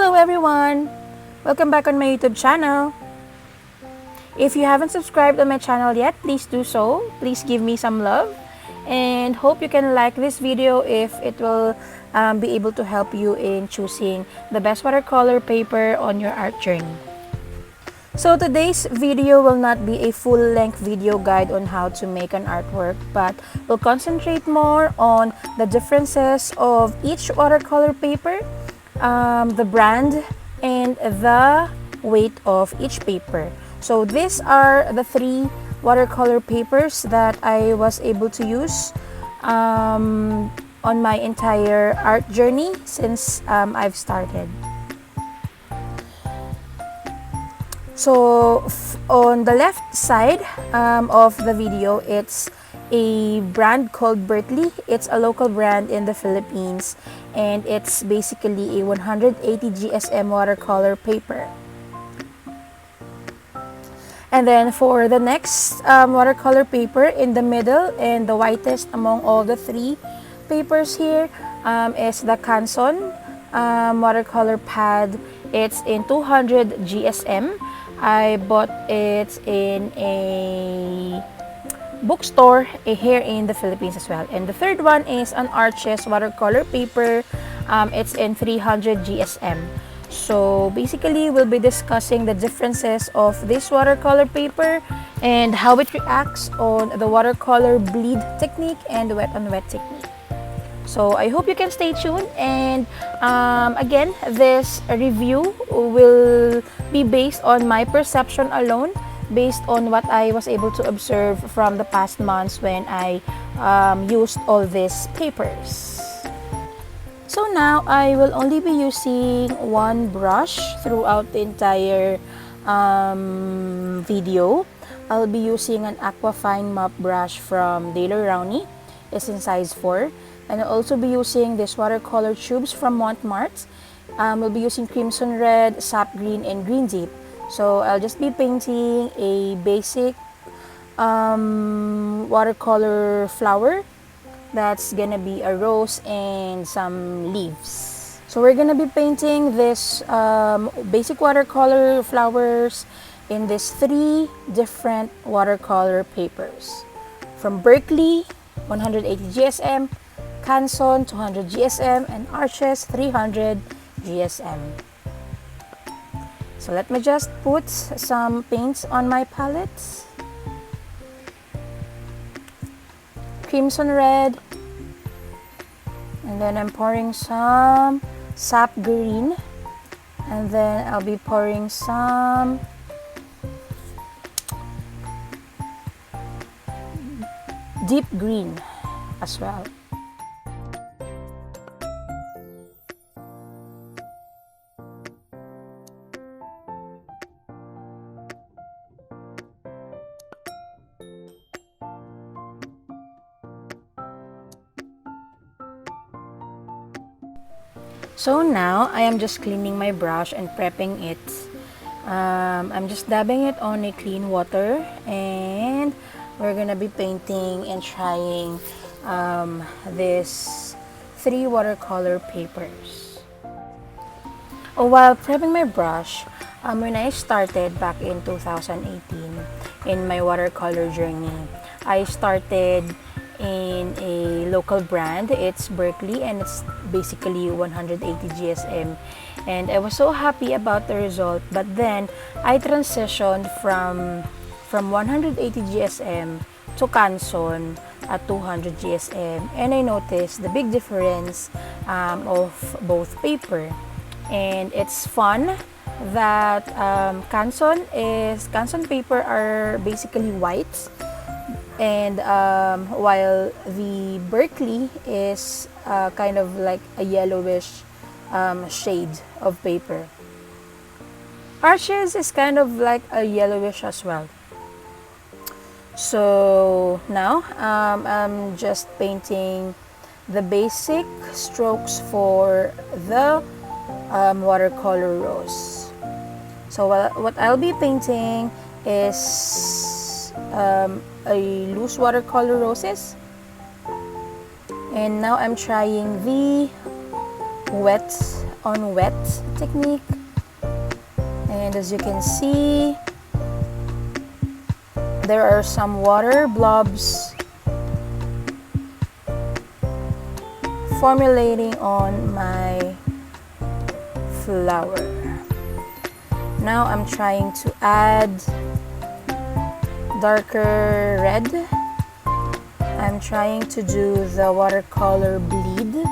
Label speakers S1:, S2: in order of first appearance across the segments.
S1: Hello everyone! Welcome back on my YouTube channel. If you haven't subscribed on my channel yet, please do so. Please give me some love and hope you can like this video if it will be able to help you in choosing the best watercolor paper on your art journey. So today's video will not be a full-length video guide on how to make an artwork, but we'll concentrate more on the differences of each watercolor paper, the brand, and the weight of each paper. So these are the three watercolor papers that I was able to use on my entire art journey since I've started. So on the left side of the video, it's a brand called Berkeley. It's a local brand in the Philippines, and it's basically a 180 GSM watercolor paper. And then for the next watercolor paper in the middle and the whitest among all the three papers here is the Canson watercolor pad. It's in 200 GSM. I bought it in a bookstore here in the Philippines as well. And the third one is an Arches watercolor paper. It's in 300 GSM. So basically, we'll be discussing the differences of this watercolor paper and how it reacts on the watercolor bleed technique and wet on wet technique. So I hope you can stay tuned, and again, this review will be based on my perception alone, based on what I was able to observe from the past months when I used all these papers. So now I will only be using one brush throughout the entire video. I'll be using an Aquafine mop brush from Daler Rowney. It's in size 4. And I'll also be using these watercolor tubes from Montmartre. We'll be using Crimson Red, Sap Green, and Green Deep. So I'll just be painting a basic watercolor flower. That's gonna be a rose and some leaves. So we're gonna be painting this basic watercolor flowers in these three different watercolor papers. From Berkeley, 180 GSM, Canson 200 GSM, and Arches 300 GSM. So let me just put some paints on my palette. Crimson Red, and then I'm pouring some Sap Green, and then I'll be pouring some Deep Green as well. So now I am just cleaning my brush and prepping it. I'm just dabbing it on a clean water, and we're gonna be painting and trying these three watercolor papers. While prepping my brush, when I started back in 2018 in my watercolor journey, I started in a local brand. It's Berkeley, and it's basically 180 GSM, and I was so happy about the result. But then I transitioned from 180 GSM to Canson at 200 GSM, and I noticed the big difference of both paper. And it's fun that Canson paper are basically white, and while the Berkeley is kind of like a yellowish shade of paper. Arches is kind of like a yellowish as well. So now I'm just painting the basic strokes for the watercolor rose. So what I'll be painting is a loose watercolor roses, and now I'm trying the wet on wet technique. And as you can see, there are some water blobs formulating on my flower. Now I'm trying to add darker red. I'm trying to do the watercolor bleed.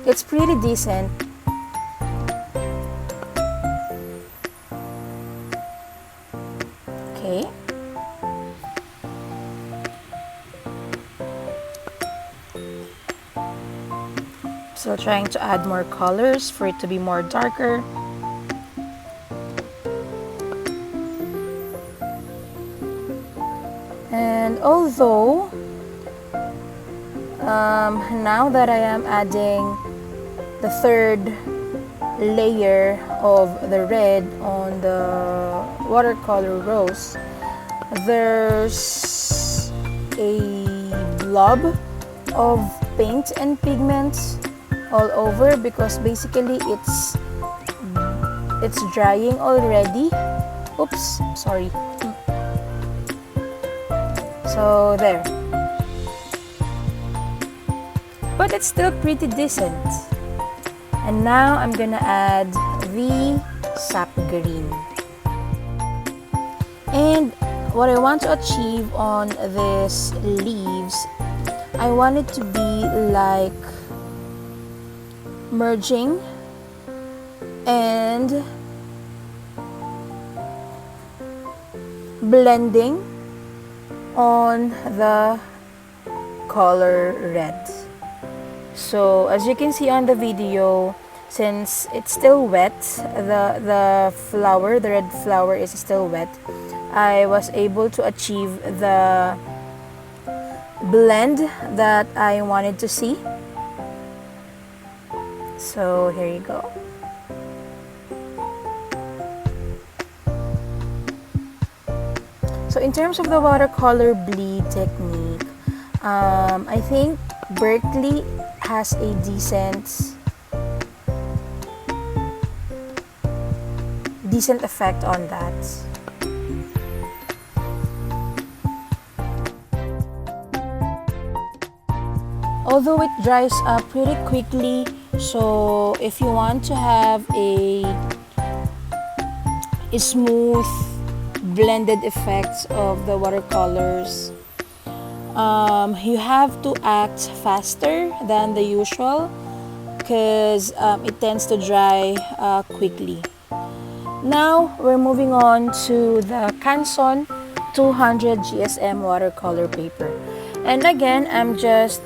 S1: It's pretty decent. Okay. Still trying to add more colors for it to be more darker. And although now that I am adding the third layer of the red on the Watercolor Rose, there's a blob of paint and pigments all over because basically it's drying already. Oops, sorry. So there. But it's still pretty decent. And now I'm gonna add the sap green. And what I want to achieve on these leaves, I want it to be like merging and blending on the color red. So as you can see on the video, since it's still wet, the flower, the red flower is still wet, I was able to achieve the blend that I wanted to see. So here you go. So in terms of the watercolor bleed technique, I think Berkeley has a decent effect on that. Although it dries up pretty quickly, so if you want to have a smooth blended effects of the watercolors, you have to act faster than the usual because it tends to dry quickly. Now we're moving on to the Canson 200 GSM watercolor paper. And again, I'm just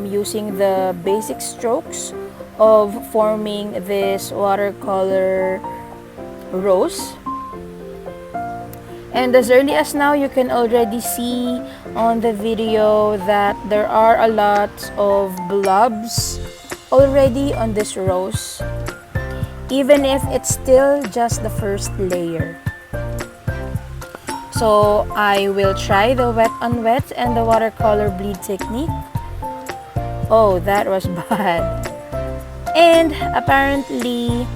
S1: using the basic strokes of forming this watercolor rose. And as early as now, you can already see on the video that there are a lot of blobs already on this rose, even if it's still just the first layer. So I will try the wet on wet and the watercolor bleed technique. Oh, that was bad. And apparently,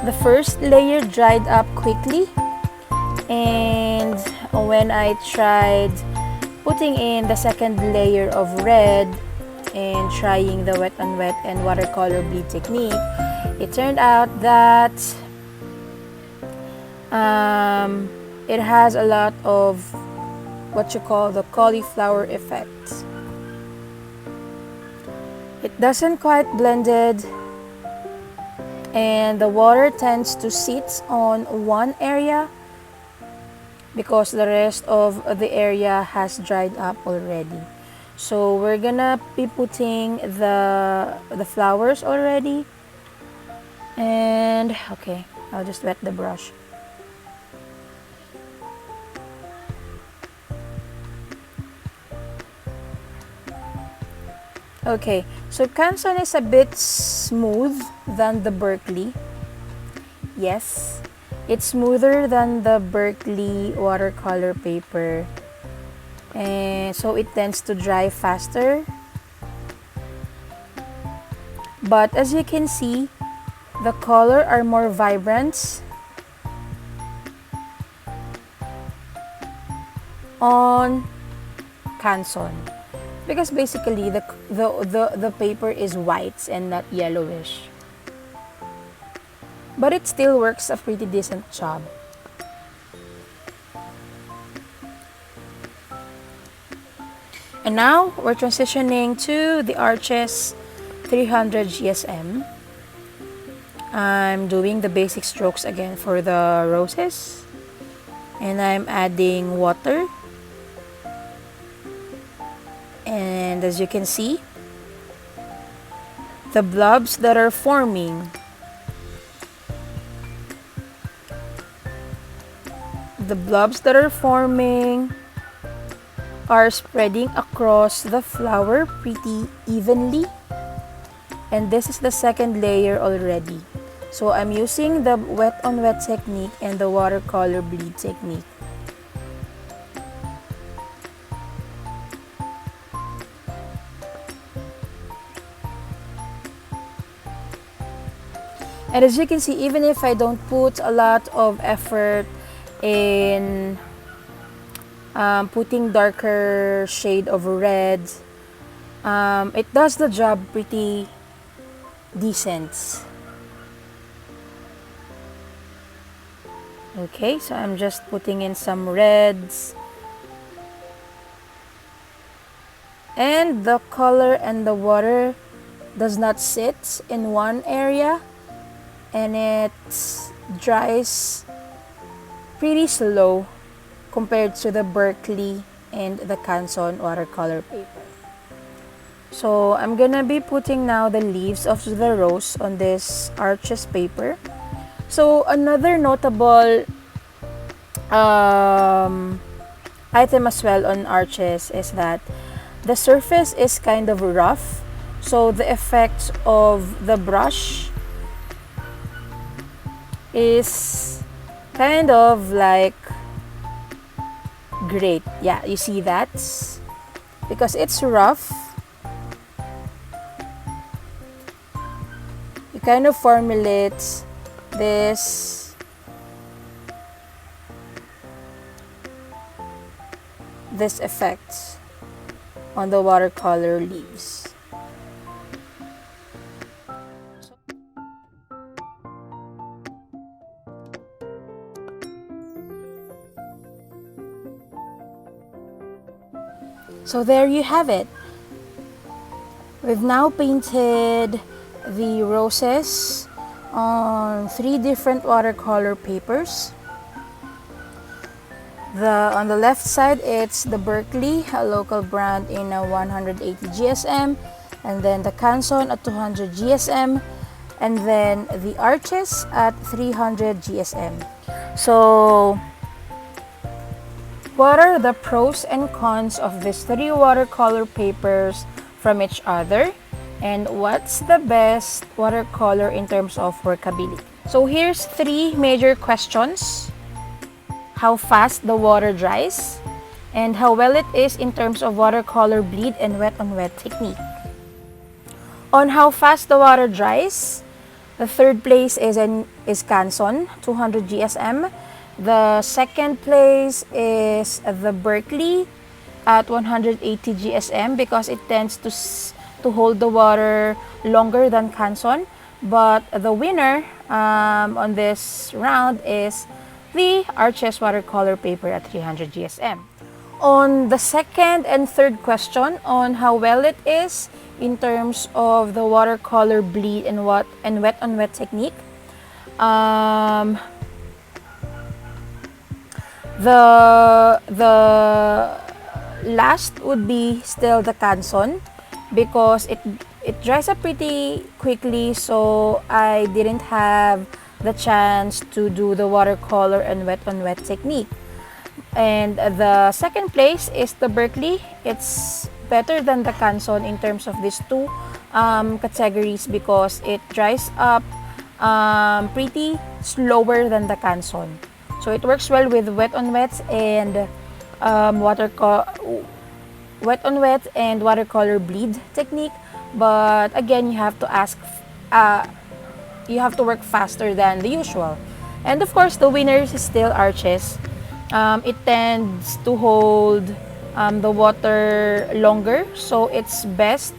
S1: the first layer dried up quickly, and when I tried putting in the second layer of red and trying the wet on wet and watercolor bleed technique, it turned out that it has a lot of what you call the cauliflower effect. It doesn't quite blended, and the water tends to sit on one area because the rest of the area has dried up already. So we're gonna be putting the flowers already, and okay, I'll just wet the brush. Okay, so Canson is a bit smooth than the Berkeley. Yes, it's smoother than the Berkeley watercolor paper, and so it tends to dry faster. But as you can see, the color are more vibrant on Canson, because basically the paper is white and not yellowish. But it still works a pretty decent job. And now we're transitioning to the Arches 300 GSM. I'm doing the basic strokes again for the roses. And I'm adding water. And as you can see, the blobs that are forming, are spreading across the flower pretty evenly. And this is the second layer already. So I'm using the wet on wet technique and the watercolor bleed technique. And as you can see, even if I don't put a lot of effort in putting darker shade of red, it does the job pretty decent. Okay, so I'm just putting in some reds. And the color and the water does not sit in one area, and it dries pretty slow compared to the Berkeley and the Canson watercolor paper. So I'm gonna be putting now the leaves of the rose on this Arches paper. So another notable item as well on Arches is that the surface is kind of rough, so the effect of the brush is kind of like great. Yeah, you see that? Because it's rough, you kind of formulate this effect on the watercolor leaves. So there you have it. We've now painted the roses on 3 different watercolor papers. On the left side, it's the Berkeley, a local brand in a 180 GSM, and then the Canson at 200 GSM, and then the Arches at 300 GSM. So what are the pros and cons of these 3 watercolor papers from each other? And what's the best watercolor in terms of workability? So here's 3 major questions. How fast the water dries, and how well it is in terms of watercolor bleed and wet on wet technique. On how fast the water dries, the third place is Canson, 200 GSM. The second place is the Berkeley at 180 GSM because it tends to hold the water longer than Canson. But the winner on this round is the Arches watercolor paper at 300 GSM. On the second and third question on how well it is in terms of the watercolor bleed and wet on wet technique, the last would be still the Canson because it dries up pretty quickly, so I didn't have the chance to do the watercolor and wet on wet technique. And the second place is the Berkeley. It's better than the Canson in terms of these 2 categories because it dries up pretty slower than the Canson. So it works well with wet on wets and wet on wet and watercolor bleed technique, but again, you have to you have to work faster than the usual. And of course, the winner is still Arches. It tends to hold the water longer, so it's best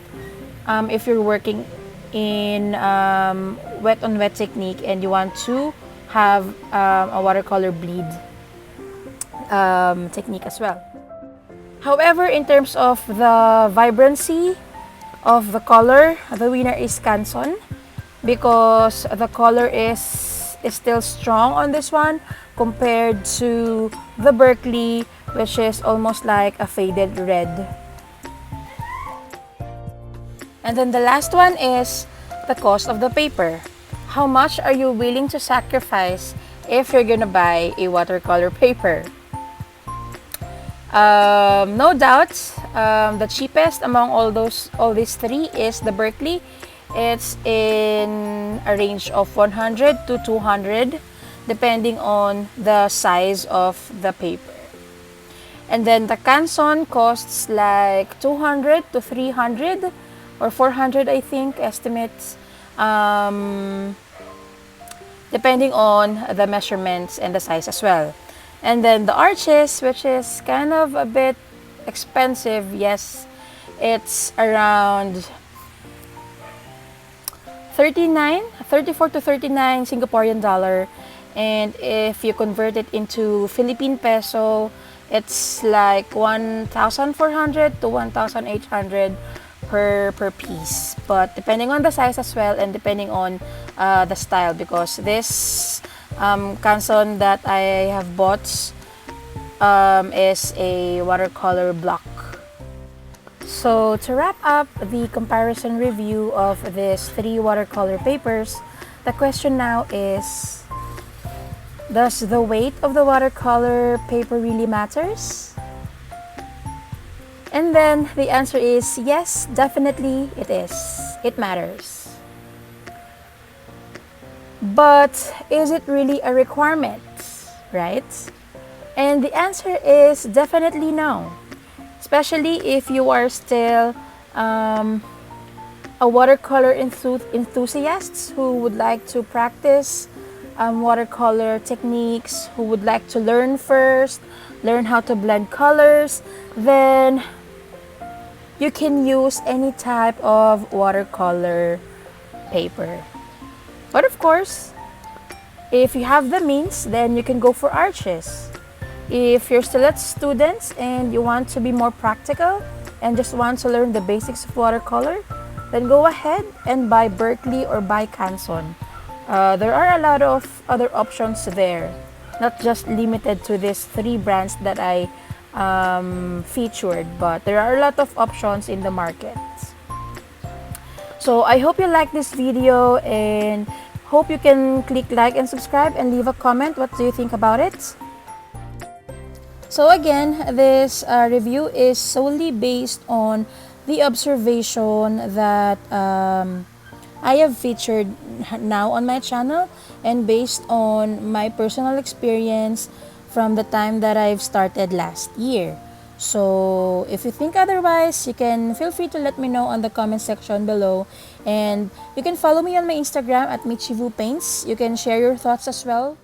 S1: if you're working in wet on wet technique and you want to have a watercolor bleed technique as well. However, in terms of the vibrancy of the color, the winner is Canson, because the color is still strong on this one compared to the Berkeley, which is almost like a faded red. And then the last one is the cost of the paper. How much are you willing to sacrifice if you're gonna buy a watercolor paper? No doubt, the cheapest among all these three is the Berkeley. It's in a range of 100 to 200 depending on the size of the paper. And then the Canson costs like 200 to 300 or 400, I think, estimates, depending on the measurements and the size as well. And then the Arches, which is kind of a bit expensive, yes, it's around 34 to 39 Singaporean dollar. And if you convert it into Philippine peso, it's like 1,400 to 1,800 per piece. But depending on the size as well and depending on the style, because this Canson that I have bought is a watercolor block. So to wrap up the comparison review of these three watercolor papers, the question now is, does the weight of the watercolor paper really matters? And then the answer is yes, definitely it is. It matters. But is it really a requirement, right? And the answer is definitely no. Especially if you are still a watercolor enthusiast who would like to practice watercolor techniques, who would like to learn first, learn how to blend colors, then you can use any type of watercolor paper. But of course, if you have the means, then you can go for Arches. If you're still a student and you want to be more practical and just want to learn the basics of watercolor, then go ahead and buy Berkeley or buy Canson. There are a lot of other options there, not just limited to these three brands that I featured, but there are a lot of options in the market. So I hope you like this video and hope you can click like and subscribe and leave a comment. What do you think about it? So again, this review is solely based on the observation that I have featured now on my channel and based on my personal experience from the time that I've started last year. So if you think otherwise, you can feel free to let me know on the comment section below, and you can follow me on my Instagram at Michivu Paints. You can share your thoughts as well.